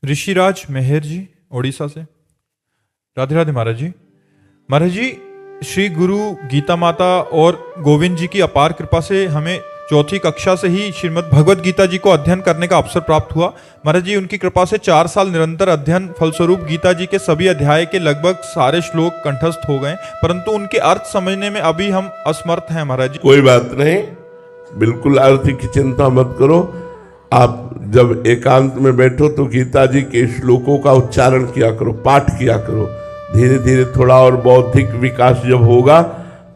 ऋषिराज मेहर जी ओडिशा से। राधे राधे महाराज जी। महाराज जी, श्री गुरु गीता माता और गोविंद जी की अपार कृपा से हमें चौथी कक्षा से ही श्रीमद् भगवत गीता जी को अध्ययन करने का अवसर प्राप्त हुआ। महाराज जी, उनकी कृपा से 4 साल निरंतर अध्ययन फलस्वरूप गीता जी के सभी अध्याय के लगभग सारे श्लोक कंठस्थ हो गए, परंतु उनके अर्थ समझने में अभी हम असमर्थ हैं। महाराज जी, कोई बात नहीं, बिल्कुल अर्थ की चिंता मत करो। आप जब एकांत में बैठो तो गीता जी के श्लोकों का उच्चारण किया करो, पाठ किया करो। धीरे धीरे थोड़ा और बौद्धिक विकास जब होगा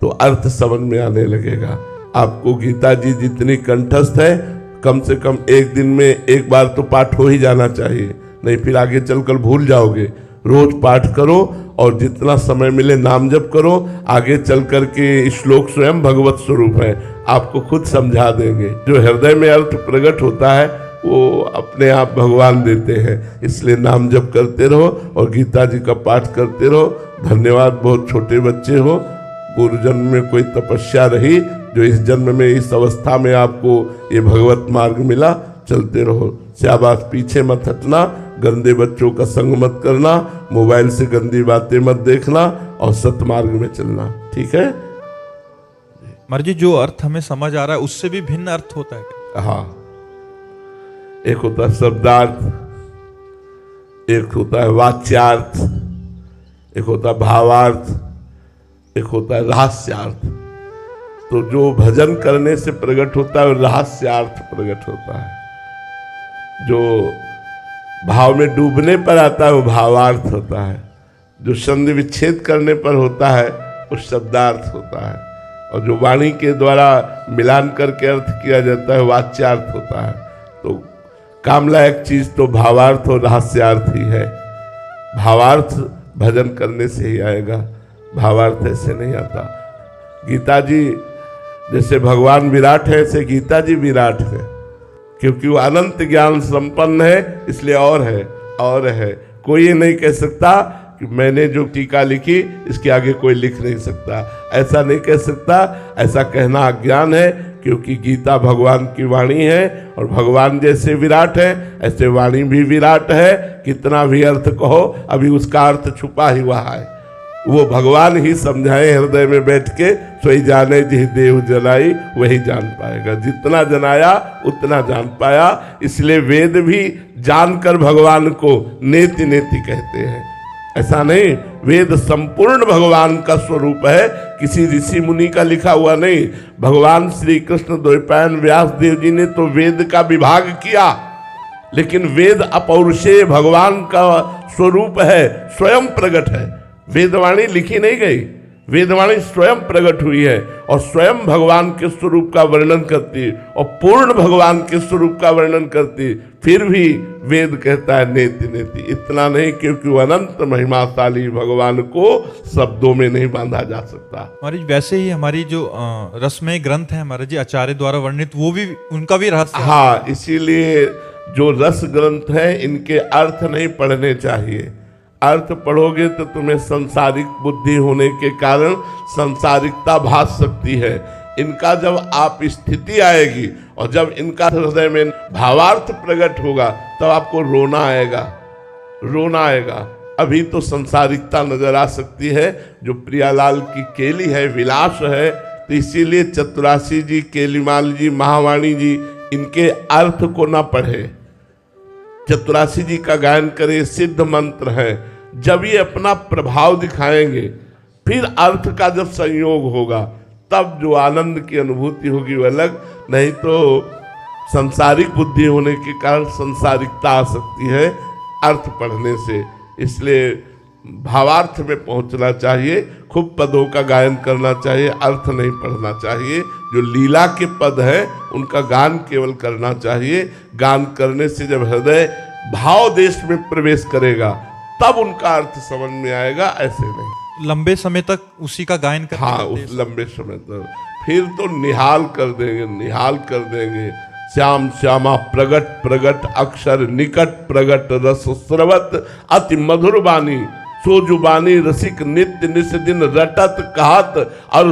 तो अर्थ समझ में आने लगेगा। आपको गीता जी जितनी कंठस्थ है, कम से कम एक दिन में एक बार तो पाठ हो ही जाना चाहिए, नहीं फिर आगे चलकर भूल जाओगे। रोज पाठ करो और जितना समय मिले नाम जप करो। आगे चल कर के श्लोक स्वयं भगवत स्वरूप है, आपको खुद समझा देंगे। जो हृदय में अर्थ प्रकट होता है वो अपने आप भगवान देते हैं। इसलिए नाम जप करते रहो और गीता जी का पाठ करते रहो। धन्यवाद, बहुत छोटे बच्चे हो, पूर्व जन्म में कोई तपस्या रही जो इस जन्म में इस अवस्था में आपको ये भगवत मार्ग मिला। चलते रहो, शाबाश, पीछे मत हटना, गंदे बच्चों का संग मत करना, मोबाइल से गंदी बातें मत देखना और सतमार्ग में चलना, ठीक है। महाराज जी, जो अर्थ हमें समझ आ रहा है उससे भी भिन्न अर्थ होता है क्या? हाँ, एक होता है शब्दार्थ, एक होता है वाच्यार्थ, एक होता है भावार्थ, एक होता है रहस्यार्थ। तो जो भजन करने से प्रकट होता है वो रहस्यार्थ प्रकट होता है। जो भाव में डूबने पर आता है वो भावार्थ होता है। जो संधि विच्छेद करने पर होता है वो शब्दार्थ होता है। और जो वाणी के द्वारा मिलान करके अर्थ किया जाता है वाच्यार्थ होता है। तो काम लायक चीज तो भावार्थ और रहस्यार्थ ही है। भावार्थ भजन करने से ही आएगा, भावार्थ ऐसे नहीं आता। गीता जी जैसे भगवान विराट है, ऐसे गीता जी विराट है, क्योंकि वो अनंत ज्ञान संपन्न है, इसलिए और है। कोई ये नहीं कह सकता कि मैंने जो टीका लिखी इसके आगे कोई लिख नहीं सकता, ऐसा नहीं कह सकता। ऐसा कहना अज्ञान है, क्योंकि गीता भगवान की वाणी है और भगवान जैसे विराट है ऐसे वाणी भी विराट है। कितना भी अर्थ कहो, अभी उसका अर्थ छुपा ही हुआ है, वो भगवान ही समझाए हृदय में बैठ के। सोई जाने जिह देव जनाई, वही जान पाएगा। जितना जनाया उतना जान पाया। इसलिए वेद भी जानकर भगवान को नेति नेति कहते हैं। ऐसा नहीं, वेद संपूर्ण भगवान का स्वरूप है, किसी ऋषि मुनि का लिखा हुआ नहीं। भगवान श्री कृष्ण द्वैपायन व्यास देव जी ने तो वेद का विभाग किया, लेकिन वेद अपौरुषेय भगवान का स्वरूप है, स्वयं प्रकट है। वेदवाणी लिखी नहीं गई, वेदवाणी स्वयं प्रकट हुई है और स्वयं भगवान के स्वरूप का वर्णन करती और पूर्ण भगवान के स्वरूप का वर्णन करती। फिर भी वेद कहता है नेति नेति। इतना नहीं, क्योंकि वो अनंत महिमाशाली भगवान को शब्दों में नहीं बांधा जा सकता। महाराज, वैसे ही हमारी जो रसमय ग्रंथ है महाराज जी आचार्य द्वारा वर्णित, वो भी उनका भी रहस्य। हाँ, इसीलिए जो रस ग्रंथ है इनके अर्थ नहीं पढ़ने चाहिए। अर्थ पढ़ोगे तो तुम्हें सांसारिक बुद्धि होने के कारण सांसारिकता भास सकती है। इनका जब आप स्थिति आएगी और जब इनका हृदय में भावार्थ प्रकट होगा तब आपको रोना आएगा। अभी तो सांसारिकता नजर आ सकती है, जो प्रियालाल की केली है, विलास है। तो इसीलिए चतुरासी जी, केलीमाल जी, महावाणी जी इनके अर्थ को ना पढ़े, चतुरासी जी का गायन करे, सिद्ध मंत्र है। जब ये अपना प्रभाव दिखाएंगे, फिर अर्थ का जब संयोग होगा, तब जो आनंद की अनुभूति होगी वो अलग। नहीं तो संसारिक बुद्धि होने के कारण संसारिकता आ सकती है अर्थ पढ़ने से। इसलिए भावार्थ में पहुंचना चाहिए, खूब पदों का गायन करना चाहिए, अर्थ नहीं पढ़ना चाहिए। जो लीला के पद हैं उनका गान केवल करना चाहिए। गान करने से जब हृदय भाव देश में प्रवेश करेगा तब उनका अर्थ समझ में आएगा, ऐसे नहीं। लंबे समय तक उसी का गायन करना। हाँ, उस लंबे समय तक फिर तो निहाल कर देंगे। श्याम श्यामा प्रगट प्रगट अक्षर निकट प्रगट रस स्रवत अति मधुर बानी, सो जुबानी रसिक नित्य निस दिन रटत कहत और